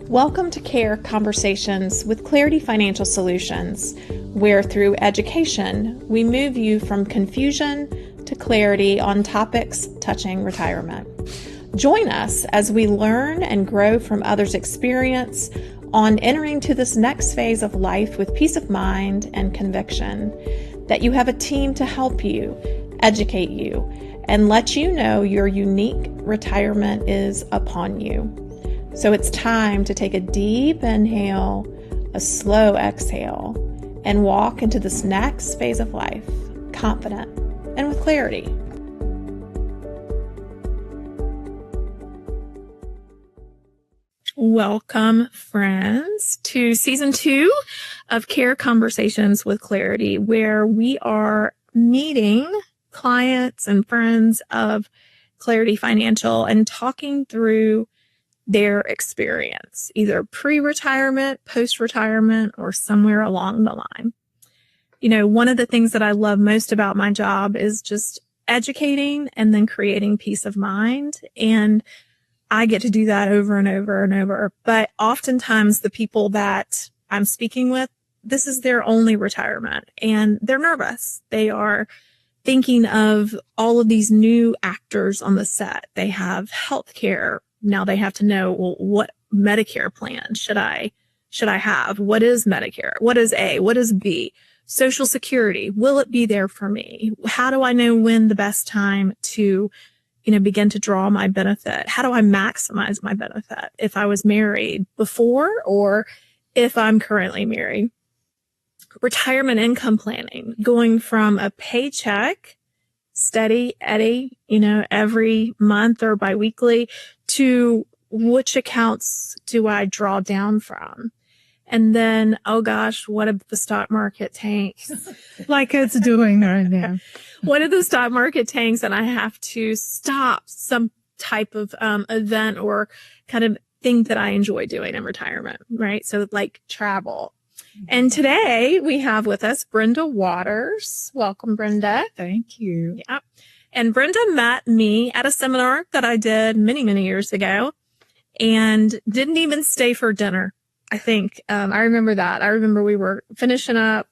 Welcome to CARE Conversations with Clarity Financial Solutions, where through education, we move you from confusion to clarity on topics touching retirement. Join us as we learn and grow from others' experience on entering to this next phase of life with peace of mind and conviction that you have a team to help you, educate you, and let you know your unique retirement is upon you. So it's time to take a deep inhale, a slow exhale, and walk into this next phase of life, confident and with clarity. Welcome, friends, to Season 2 of CARE Conversations with Clarity, where we are meeting clients and friends of Clarity Financial and talking through their experience, either pre-retirement, post-retirement, or somewhere along the line. You know, one of the things that I love most about my job is just educating and then creating peace of mind. And I get to do that over and over and over. But oftentimes the people that I'm speaking with, this is their only retirement and they're nervous. They are thinking of all of these new actors on the set. They have healthcare. Now they have to know, well, what Medicare plan should I have? What is Medicare? What is A? What is B? Social Security. Will it be there for me? How do I know when the best time to, begin to draw my benefit? How do I maximize my benefit if I was married before or if I'm currently married? Retirement income planning, going from a paycheck, steady Eddie, every month or biweekly, to which accounts do I draw down from? And then, oh gosh, what if the stock market tanks? Like it's doing right now. What if the stock market tanks and I have to stop some type of event or kind of thing that I enjoy doing in retirement, right? So like travel. And today we have with us Brenda Waters. Welcome, Brenda. Thank you. Yeah. And Brenda met me at a seminar that I did many, many years ago and didn't even stay for dinner. I think, I remember that. I remember we were finishing up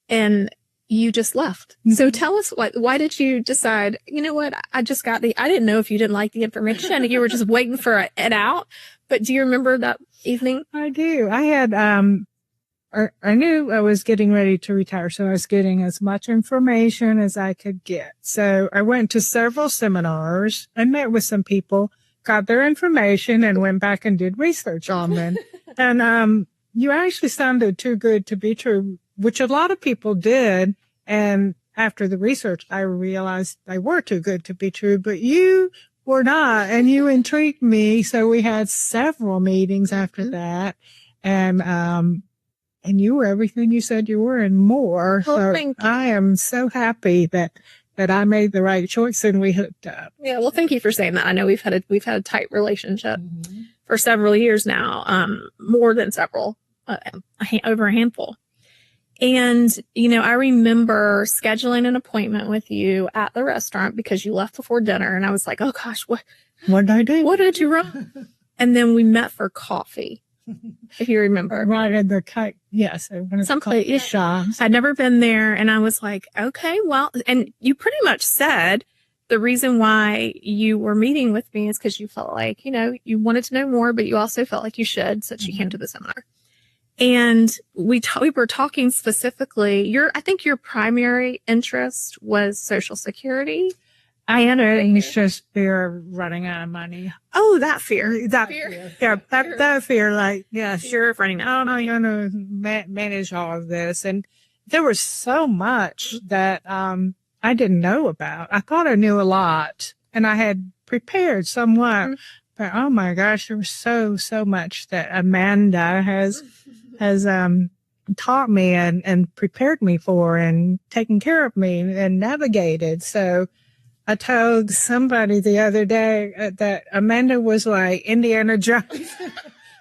and you just left. So tell us why did you decide, you know what? I didn't know if you didn't like the information. You were just waiting for it out. But do you remember that evening? I do. I had, I knew I was getting ready to retire, so I was getting as much information as I could get. So I went to several seminars. I met with some people, got their information, and went back and did research on them. And you actually sounded too good to be true, which a lot of people did. And after the research, I realized they were too good to be true, but you were not, and you intrigued me. So we had several meetings after that. And you were everything you said you were and more. Well, so I am so happy that I made the right choice and we hooked up. Yeah. Well, thank you for saying that. I know we've had a tight relationship for several years now, more than several, over a handful. And, I remember scheduling an appointment with you at the restaurant because you left before dinner. And I was like, oh gosh, what did I do? What did I do wrong? And then we met for coffee. If you remember. Right at the kite. Yes. Someplace. Shops. I'd never been there. And I was like, okay, well, and you pretty much said the reason why you were meeting with me is because you felt like, you wanted to know more, but you also felt like you should. So you came to the seminar. And we were talking specifically, I think your primary interest was Social Security. I had an interest fear of running out of money. Oh, that fear. Fear. Yeah, that fear, like, yes. Fear of running out. I'm going to manage all of this. And there was so much that I didn't know about. I thought I knew a lot, and I had prepared somewhat. But, oh, my gosh, there was so much that Amanda has taught me and prepared me for and taken care of me and navigated. So I told somebody the other day that Amanda was like Indiana Jones,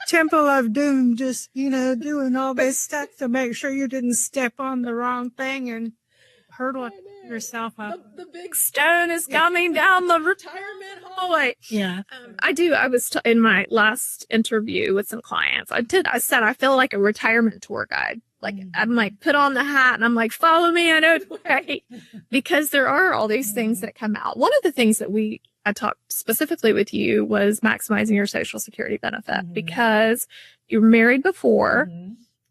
Temple of Doom, just, doing all this stuff to make sure you didn't step on the wrong thing and hurdle yourself up. The big stone is coming down the retirement hallway. Yeah. I do. I was in my last interview with some clients. I said, I feel like a retirement tour guide. Like, I'm like, put on the hat and I'm like, follow me. I know the way. Because there are all these things that come out. One of the things that I talked specifically with you was maximizing your Social Security benefit because you were married before.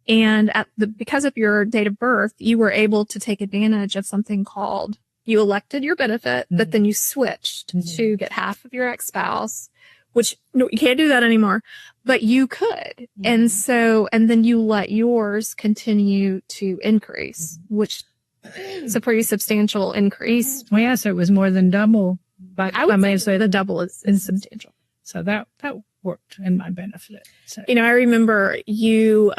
And because of your date of birth, you were able to take advantage of something called, you elected your benefit, but then you switched to get half of your ex-spouse, which no, you can't do that anymore, but you could. And then you let yours continue to increase, which is a pretty substantial increase. Well, yeah, so it was more than double. But I would say the double is substantial. So that worked in my benefit. So. I remember you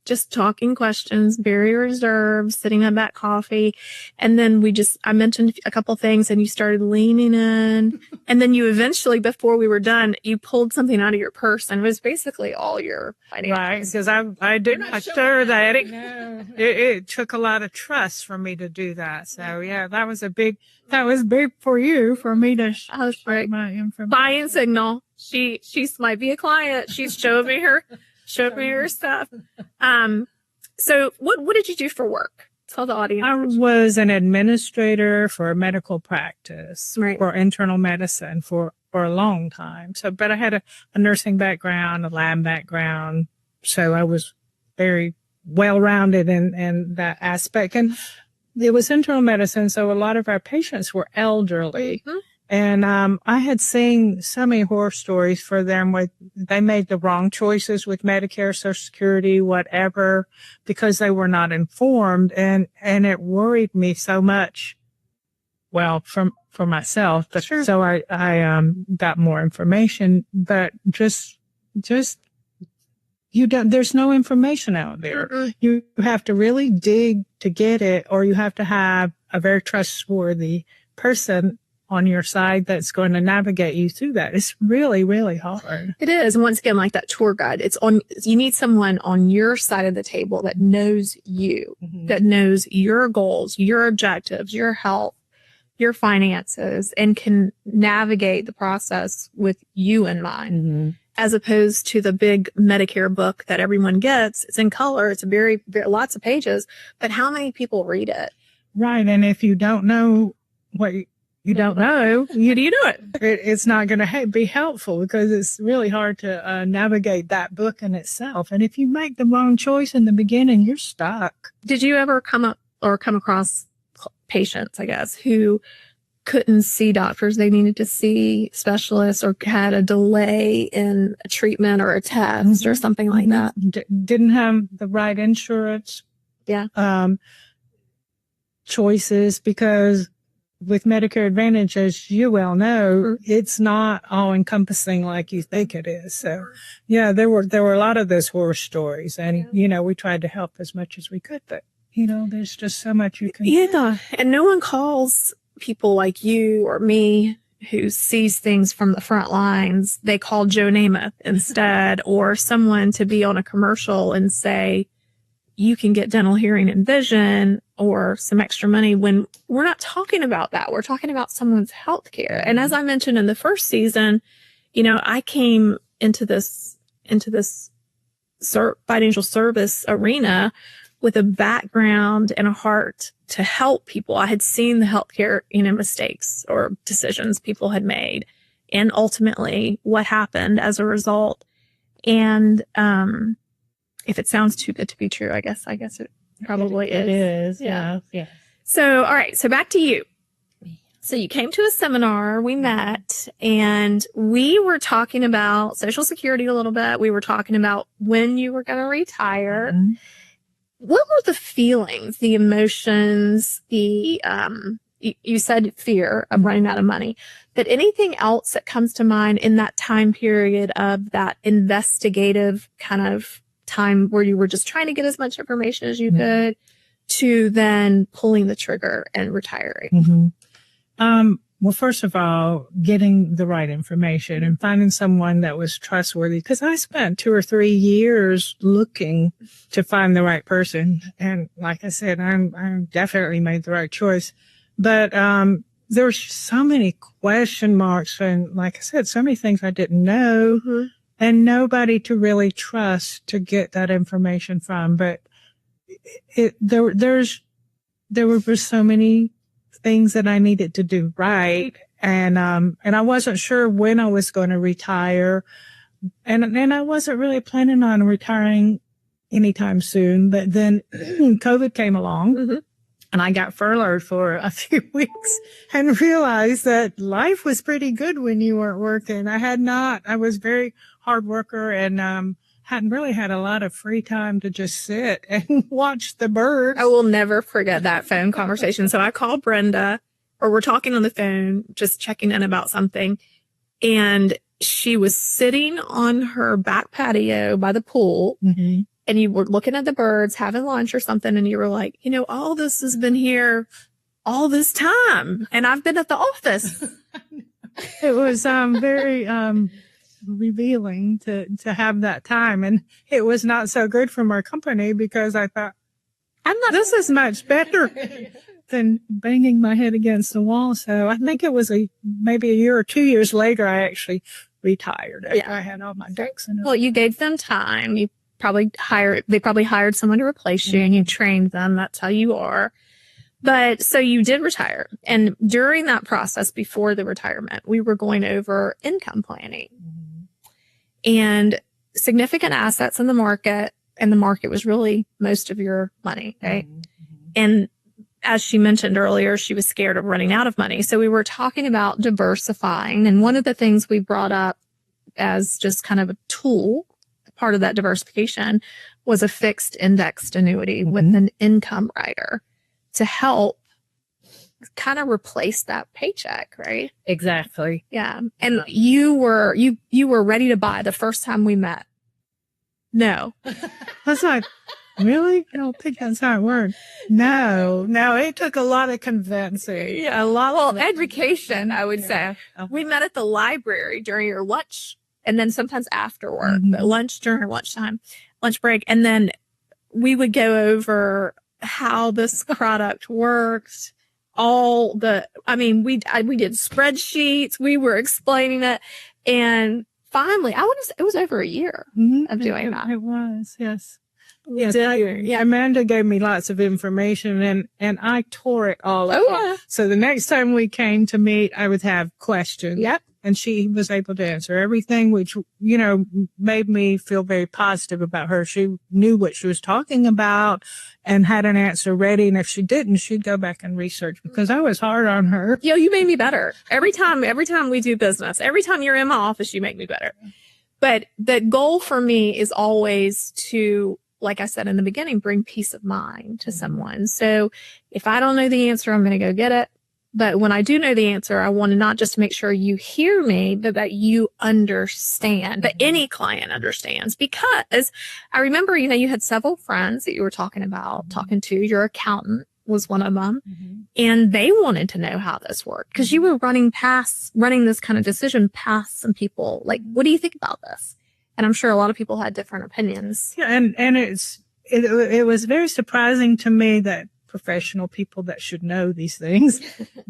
just talking questions, very reserved, sitting at that coffee. And then I mentioned a couple things and you started leaning in. And then you eventually, before we were done, you pulled something out of your purse and it was basically all your financials. Right, because I did not sure that. It took a lot of trust for me to do that. So yeah, that was big for you, for me to share my information. Buying signal. She might be a client. She's showed me her stuff. So what did you do for work? Tell the audience. I was an administrator for a medical practice, right, for internal medicine for a long time. So, but I had a nursing background, a lab background. So I was very well-rounded in that aspect. And it was internal medicine. So a lot of our patients were elderly. And I had seen so many horror stories for them where they made the wrong choices with Medicare, Social Security, whatever, because they were not informed. And it worried me so much. Well, for myself, but sure. So I got more information, but just there's no information out there. You have to really dig to get it, or you have to have a very trustworthy person on your side that's going to navigate you through that. It's really, really hard. It is. And once again, like that tour guide, you need someone on your side of the table that knows you, that knows your goals, your objectives, your health, your finances, and can navigate the process with you in mind, as opposed to the big Medicare book that everyone gets. It's in color. It's very, very lots of pages, but how many people read it? Right. And if you don't know what you don't know, you do it. It's not going to be helpful because it's really hard to navigate that book in itself. And if you make the wrong choice in the beginning, you're stuck. Did you ever come across patients, I guess, who couldn't see doctors they needed to see, specialists, or had a delay in a treatment or a test or something like that? Didn't have the right insurance choices, because with Medicare Advantage, as you well know, it's not all encompassing like you think it is. So yeah, there were a lot of those horror stories, and we tried to help as much as we could, but there's just so much you can do. Yeah. And no one calls people like you or me who sees things from the front lines. They call Joe Namath instead, or someone to be on a commercial and say, you can get dental, hearing, and vision, or some extra money, when we're not talking about that. We're talking about someone's health care. And as I mentioned in the first season, I came into this financial service arena with a background and a heart to help people. I had seen the healthcare, mistakes or decisions people had made, and ultimately what happened as a result. And, if it sounds too good to be true, I guess it probably is. It is. Yeah. So, all right. So back to you. So you came to a seminar, we met, and we were talking about Social Security a little bit. We were talking about when you were going to retire. What were the feelings, the emotions, you said fear of running out of money, but anything else that comes to mind in that time period of that investigative kind of time where you were just trying to get as much information as you could, to then pulling the trigger and retiring? Well, first of all, getting the right information and finding someone that was trustworthy. Because I spent 2 or 3 years looking to find the right person, and like I said, I'm definitely made the right choice. But there were so many question marks, and like I said, so many things I didn't know, and nobody to really trust to get that information from. But there were so many things that I needed to do right. And I wasn't sure when I was going to retire. And I wasn't really planning on retiring anytime soon. But then COVID came along and I got furloughed for a few weeks and realized that life was pretty good when you weren't working. I was very hard worker and, hadn't really had a lot of free time to just sit and watch the birds. I will never forget that phone conversation. So I called Brenda, or we're talking on the phone, just checking in about something. And she was sitting on her back patio by the pool. And you were looking at the birds, having lunch or something. And you were like, all this has been here all this time. And I've been at the office. It was very revealing to have that time, and it was not so good from our company because I thought this is much better than banging my head against the wall. So I think it was maybe a year or 2 years later I actually retired. I had all my ducks in a row. Well, you gave them time. They probably hired someone to replace you, and you trained them. That's how you are. But so you did retire. And during that process, before the retirement, we were going over income planning and significant assets in the market. And the market was really most of your money, right? And as she mentioned earlier, she was scared of running out of money. So we were talking about diversifying. And one of the things we brought up as just kind of a tool, part of that diversification, was a fixed indexed annuity with an income rider to help kind of replace that paycheck, right? Exactly. Yeah. And you were ready to buy the first time we met. No. I was like, really? I don't think that's how it worked. No, it took a lot of convincing. Yeah, Well, education, I would say. We met at the library during your lunch and then sometimes after work, but lunch during lunchtime, lunch break. And then we would go over how this product works. We did spreadsheets. We were explaining it. And finally, it was over a year of doing that. It was, yes. Yes, Amanda gave me lots of information and I tore it all up. Yeah. So the next time we came to meet, I would have questions. Yep. And she was able to answer everything, which, made me feel very positive about her. She knew what she was talking about and had an answer ready. And if she didn't, she'd go back and research because I was hard on her. You made me better. Every time we do business, every time you're in my office, you make me better. But the goal for me is always to, like I said in the beginning, bring peace of mind to someone. So if I don't know the answer, I'm going to go get it. But when I do know the answer, I want to not just make sure you hear me, but that you understand, that any client understands. Because I remember, you had several friends that you were talking to. Your accountant was one of them. And they wanted to know how this worked because you were running this kind of decision past some people. Like, what do you think about this? And I'm sure a lot of people had different opinions. Yeah. And it was very surprising to me that professional people that should know these things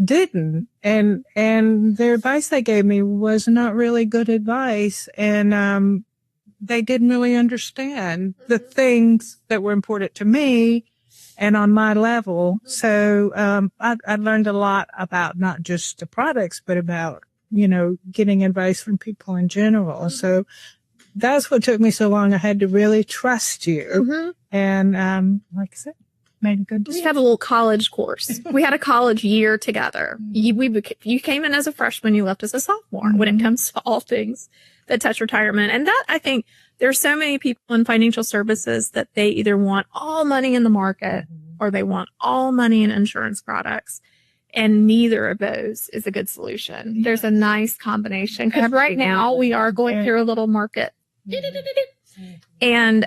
didn't. And their advice they gave me was not really good advice. And, they didn't really understand the things that were important to me and on my level. So, I learned a lot about not just the products, but about, getting advice from people in general. So that's what took me so long. I had to really trust you. And, like I said, made a good decision. We had a little college course. We had a college year together. You came in as a freshman, you left as a sophomore when it comes to all things that touch retirement. And that, I think, there's so many people in financial services that they either want all money in the market or they want all money in insurance products. And neither of those is a good solution. There's a nice combination. Because right now we are going through a little market. And,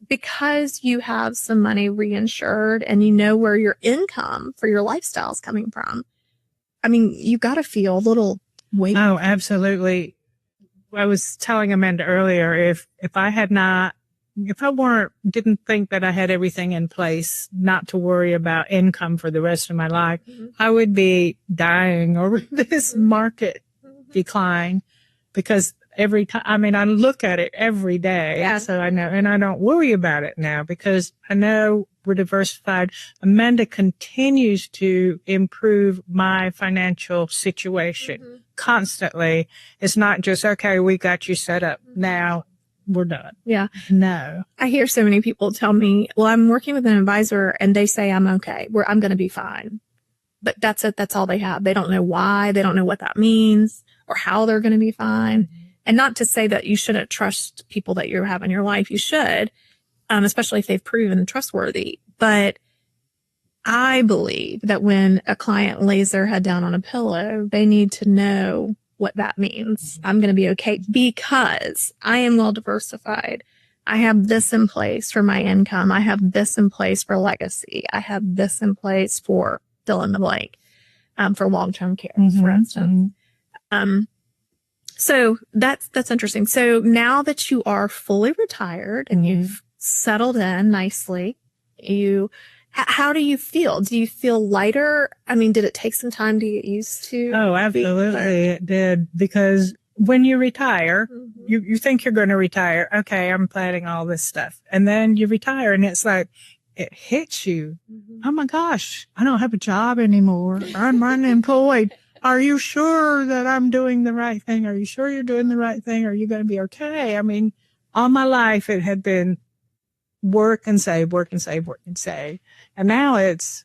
because you have some money reinsured and you know where your income for your lifestyle is coming from, I mean, you got to feel a little weight. Oh, absolutely. I was telling Amanda earlier, if I didn't think that I had everything in place not to worry about income for the rest of my life, I would be dying over this market decline, because every time, I mean, I look at it every day. Yeah. So I know, and I don't worry about it now because I know we're diversified. Amanda continues to improve my financial situation constantly. It's not just, okay, we got you set up. Now we're done. Yeah. No. I hear so many people tell me, well, I'm working with an advisor and they say I'm okay. I'm going to be fine. But that's it. That's all they have. They don't know why. They don't know what that means or how they're going to be fine. And not to say that you shouldn't trust people that you have in your life. You should, especially if they've proven trustworthy. But I believe that when a client lays their head down on a pillow, they need to know what that means. I'm going to be okay because I am well diversified. I have this in place for my income. I have this in place for legacy. I have this in place for fill in the blank, for long-term care, for instance. So that's interesting. So now that you are fully retired and you've settled in nicely, how do you feel? Do you feel lighter? I mean, did it take some time to get used to? Oh, absolutely. It did. Because when you retire, you think you're going to retire. Okay, I'm planning all this stuff. And then you retire and it's like, it hits you. Oh my gosh, I don't have a job anymore. I'm unemployed. Are you sure that I'm doing the right thing? Are you sure you're doing the right thing? Are you going to be okay? I mean, all my life it had been work and save, work and save, work and save. And now it's,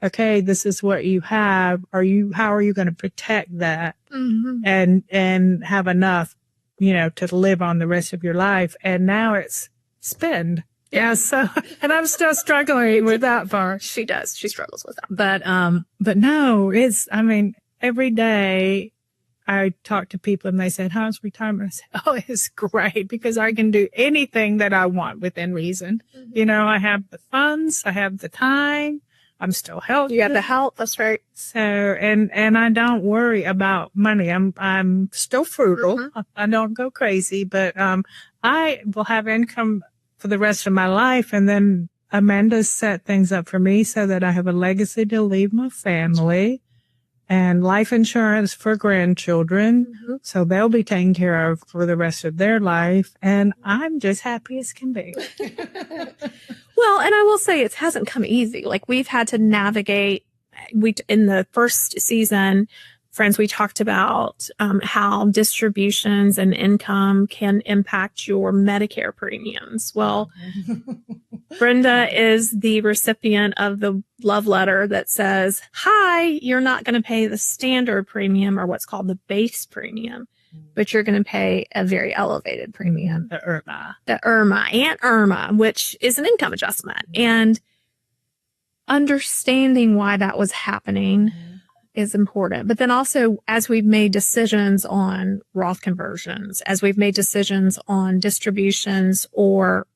okay, this is what you have. How are you going to protect that and have enough, to live on the rest of your life? And now it's spend. Yeah. So, and I'm still struggling with that part. She does. She struggles with that. But no, every day I talk to people and they said, how's retirement? I said, oh, it's great because I can do anything that I want within reason. I have the funds, I have the time, I'm still healthy. You have the health. That's right. So, and I don't worry about money. I'm still frugal. I don't go crazy, but, I will have income for the rest of my life. And then Amanda set things up for me so that I have a legacy to leave my family. And life insurance for grandchildren. So they'll be taken care of for the rest of their life. And I'm just happy as can be. Well, and I will say it hasn't come easy. Like we've had to navigate. In the first season, friends, we talked about how distributions and income can impact your Medicare premiums. Well, Brenda is the recipient of the love letter that says, hi, you're not going to pay the standard premium or what's called the base premium, but you're going to pay a very elevated premium. The IRMA. Aunt Irma, which is an income adjustment. And understanding why that was happening is important. But then also, as we've made decisions on Roth conversions, as we've made decisions on distributions or,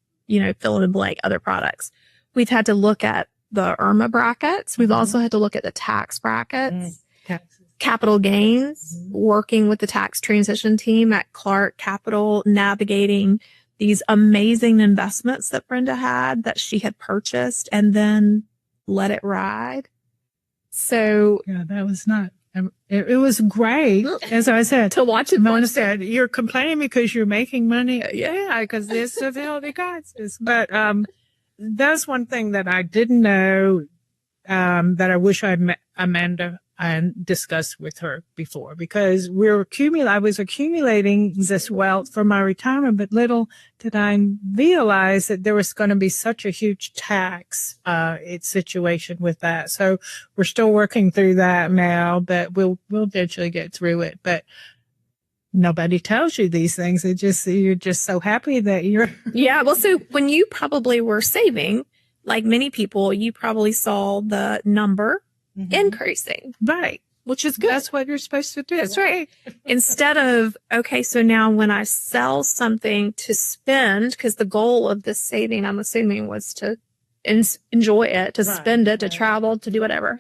fill in the blank other products, we've had to look at the IRMA brackets. We've also had to look at the tax brackets, capital gains, working with the tax transition team at Clark Capital, navigating these amazing investments that Brenda had that she had purchased and then let it ride. So yeah, that was not, it was great. As I said, to watch it. Mona said, you're complaining because you're making money. Yeah, because this is a healthy crisis. But, that's one thing that I didn't know, that I wish I'd met Amanda and discussed with her before, because I was accumulating this wealth for my retirement, but little did I realize that there was going to be such a huge tax, situation with that. So we're still working through that now, but we'll eventually get through it. But nobody tells you these things. You're just so happy that you're. Yeah. Well, so when you probably were saving, like many people, you probably saw the number increasing. Right. Which is good. That's what you're supposed to do. That's right. Instead of, okay, so now when I sell something to spend, because the goal of this saving, I'm assuming, was to enjoy it, to spend it, to travel, to do whatever.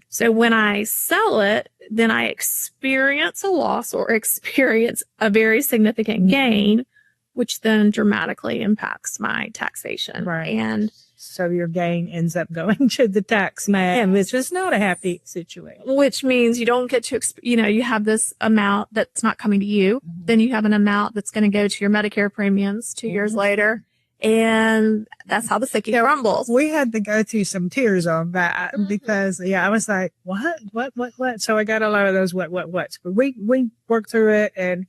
So when I sell it, then I experience a loss or experience a very significant gain, which then dramatically impacts my taxation. Right. And so your gain ends up going to the tax man, which is not a happy situation. Which means you don't get to, you have this amount that's not coming to you. Then you have an amount that's going to go to your Medicare premiums 2 years later. And that's how the cookie crumbles. We had to go through some tears on that because, I was like, what? So I got a lot of those what's. But we worked through it, and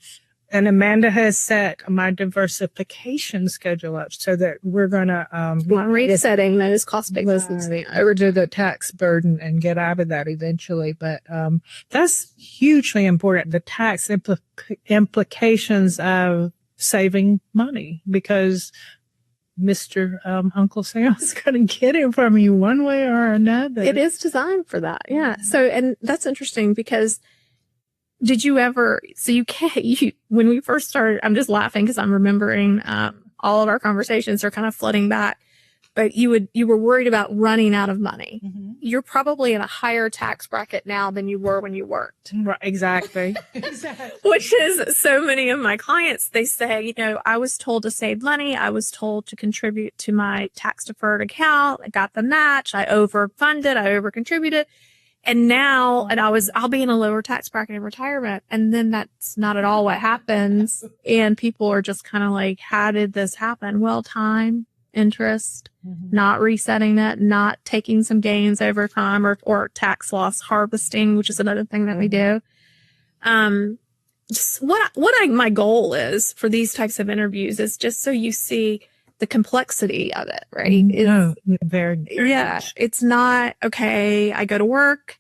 Amanda has set my diversification schedule up so that we're going to resetting those cost bases. Overdo the tax burden and get out of that eventually. But that's hugely important, the tax implications of saving money, because Mr. Uncle Sam's going to get it from you one way or another. It is designed for that. Yeah. So, and that's interesting because did you ever, when we first started, I'm just laughing because I'm remembering, all of our conversations are kind of flooding back, but you were worried about running out of money. You're probably in a higher tax bracket now than you were when you worked. Right, exactly. Which is so many of my clients, they say, I was told to save money. I was told to contribute to my tax deferred account. I got the match. I overfunded. I overcontributed. And now, I'll be in a lower tax bracket in retirement. And then that's not at all what happens. And people are just kind of like, how did this happen? Well, time, interest, not resetting that, not taking some gains over time, or tax loss harvesting, which is another thing that we do. Just my goal is for these types of interviews is just so you see the complexity of it, right? Very. Yeah. It's not, okay, I go to work.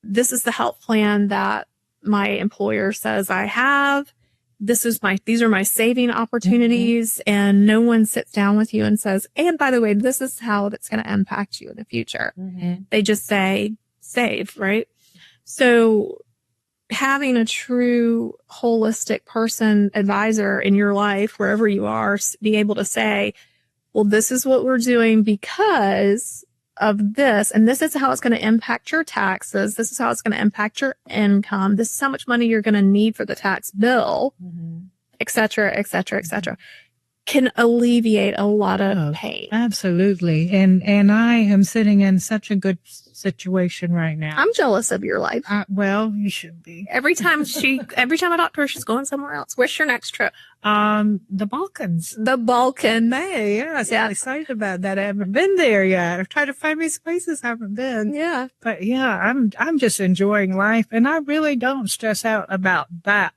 This is the health plan that my employer says I have. These are my saving opportunities. And no one sits down with you and says, and by the way, this is how it's going to impact you in the future. They just say, save, right? So having a true holistic advisor in your life, wherever you are, be able to say, well, this is what we're doing because of this, and this is how it's going to impact your taxes. This is how it's going to impact your income. This is how much money you're going to need for the tax bill, et cetera, et cetera, et cetera, can alleviate a lot of pain. Absolutely. And I am sitting in such a good situation right now. I'm jealous of your life. Well, you should be. Every time I talk to her, she's going somewhere else. Where's your next trip? The Balkans. The Balkans. Yes, I'm excited about that. I haven't been there yet. I've tried to find these places I haven't been. Yeah. But I'm just enjoying life, and I really don't stress out about that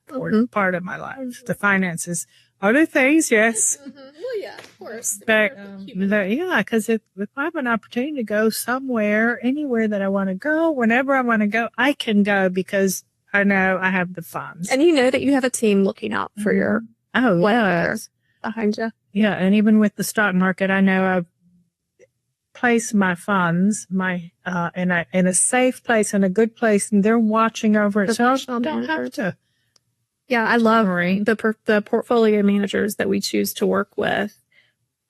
part of my life, the finances. Other things, yes. Well, yeah, of course. But, because if I have an opportunity to go somewhere, anywhere that I want to go, whenever I want to go, I can go because I know I have the funds. And you know that you have a team looking out for your behind you. Yeah, and even with the stock market, I know I've placed my funds, in a safe place, in a good place, and they're watching over it. So I don't have to. Yeah, I love the portfolio managers that we choose to work with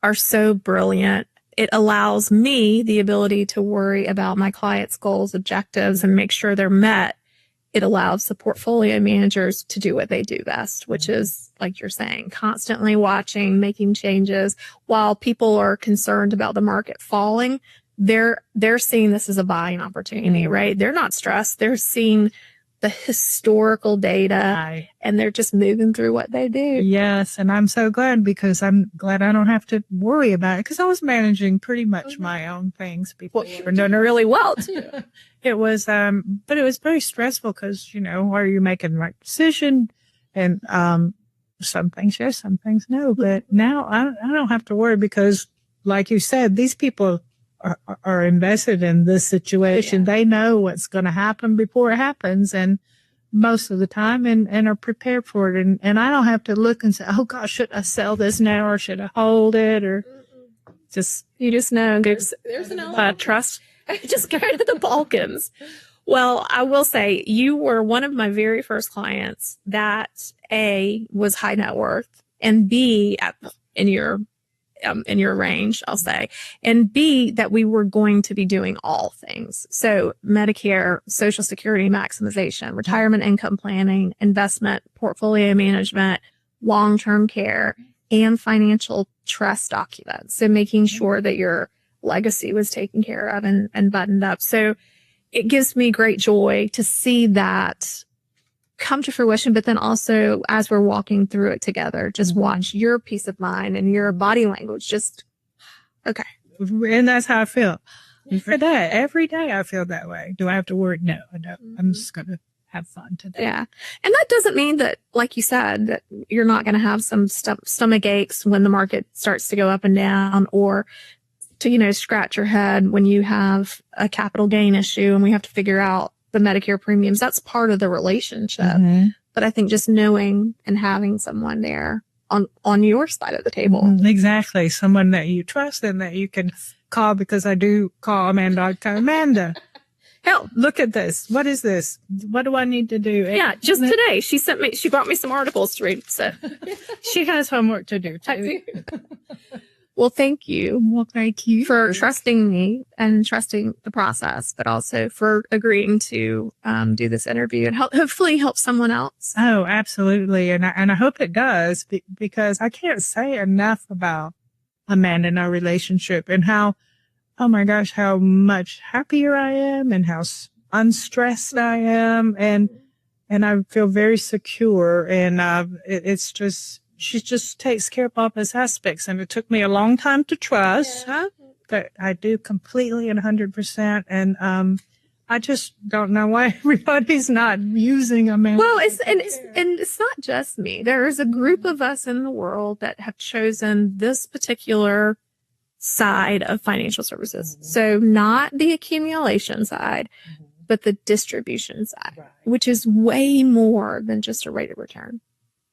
are so brilliant. It allows me the ability to worry about my clients' goals, objectives, and make sure they're met. It allows the portfolio managers to do what they do best, which is, like you're saying, constantly watching, making changes. While people are concerned about the market falling, they're seeing this as a buying opportunity, right? They're not stressed. They're seeing the historical data, and they're just moving through what they do. Yes, and I'm so glad, because I'm glad I don't have to worry about it, because I was managing pretty much my own things before. Well, you're doing it really well, too. It was, but it was very stressful because, are you making the right decision? And some things yes, some things no. But now I don't have to worry because, like you said, these people are invested in this situation. They know what's going to happen before it happens, and most of the time, and are prepared for it. And I don't have to look and say, oh gosh, should I sell this now or should I hold it? Or you just know there's no trust. Just go to the Balkans. Well, I will say you were one of my very first clients that A, was high net worth, and B, in your in your range, I'll say. And B, that we were going to be doing all things. So Medicare, Social Security maximization, retirement income planning, investment, portfolio management, long-term care, and financial trust documents. So making sure that your legacy was taken care of and buttoned up. So it gives me great joy to see that come to fruition, but then also as we're walking through it together, just watch your peace of mind and your body language. Just, okay. And that's how I feel. For that, every day I feel that way. Do I have to worry? No, I don't. I'm just going to have fun today. Yeah. And that doesn't mean that, like you said, that you're not going to have some stomach aches when the market starts to go up and down, or to, scratch your head when you have a capital gain issue and we have to figure out the Medicare premiums. That's part of the relationship. Mm-hmm. But I think just knowing and having someone there on your side of the table. Exactly. Someone that you trust and that you can call, because I do call Amanda. I tell Amanda, hell, look at this. What is this? What do I need to do? Yeah, just today she brought me some articles to read. So she has homework to do too. I do. Well, thank you. Well, thank you for trusting me and trusting the process, but also for agreeing to do this interview and hopefully help someone else. Oh, absolutely. And I hope it does, because I can't say enough about Amanda and our relationship and how, oh my gosh, how much happier I am and how unstressed I am. And I feel very secure. And it's just, she just takes care of all those aspects. And it took me a long time to trust, but I do completely and 100%. And I just don't know why everybody's not using Amanda. Well, it's not just me. There is a group of us in the world that have chosen this particular side of financial services. Mm-hmm. So not the accumulation side, mm-hmm. but the distribution side, right. Which is way more than just a rate of return.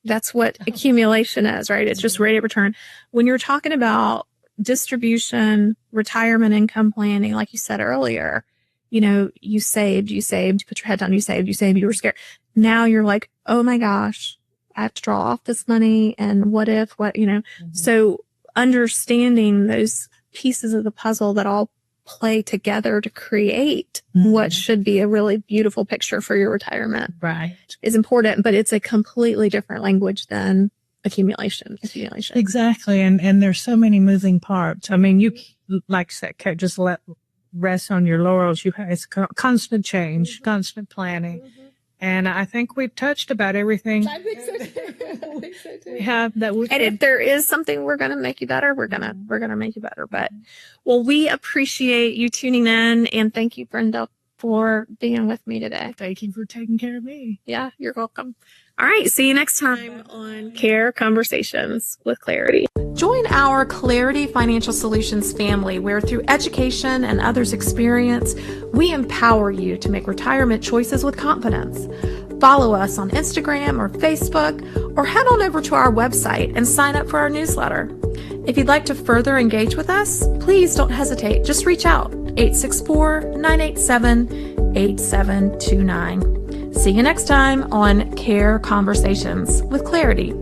That's what accumulation is, right? It's just rate of return. When you're talking about distribution, retirement income planning, like you said earlier, you saved, you put your head down, you saved, you were scared. Now you're like, oh my gosh, I have to draw off this money. And what if, mm-hmm. So understanding those pieces of the puzzle that all play together to create mm-hmm. what should be a really beautiful picture for your retirement, right, is important, but it's a completely different language than accumulation. Exactly. And there's so many moving parts. I mean, you, like I said, can't just rest on your laurels. It's constant change, mm-hmm. constant planning. Mm-hmm. And I think we've touched about everything. I think so too. And if there is something we're going to make you better, we're going to make you better. But, well, we appreciate you tuning in, and thank you, Brenda, for being with me today. Thank you for taking care of me. Yeah, you're welcome. All right. See you next time on Care Conversations with Clarity. Join our Clarity Financial Solutions family, where through education and others' experience, we empower you to make retirement choices with confidence. Follow us on Instagram or Facebook, or head on over to our website and sign up for our newsletter. If you'd like to further engage with us, please don't hesitate. Just reach out, 864-987-8729. See you next time on Care Conversations with Clarity.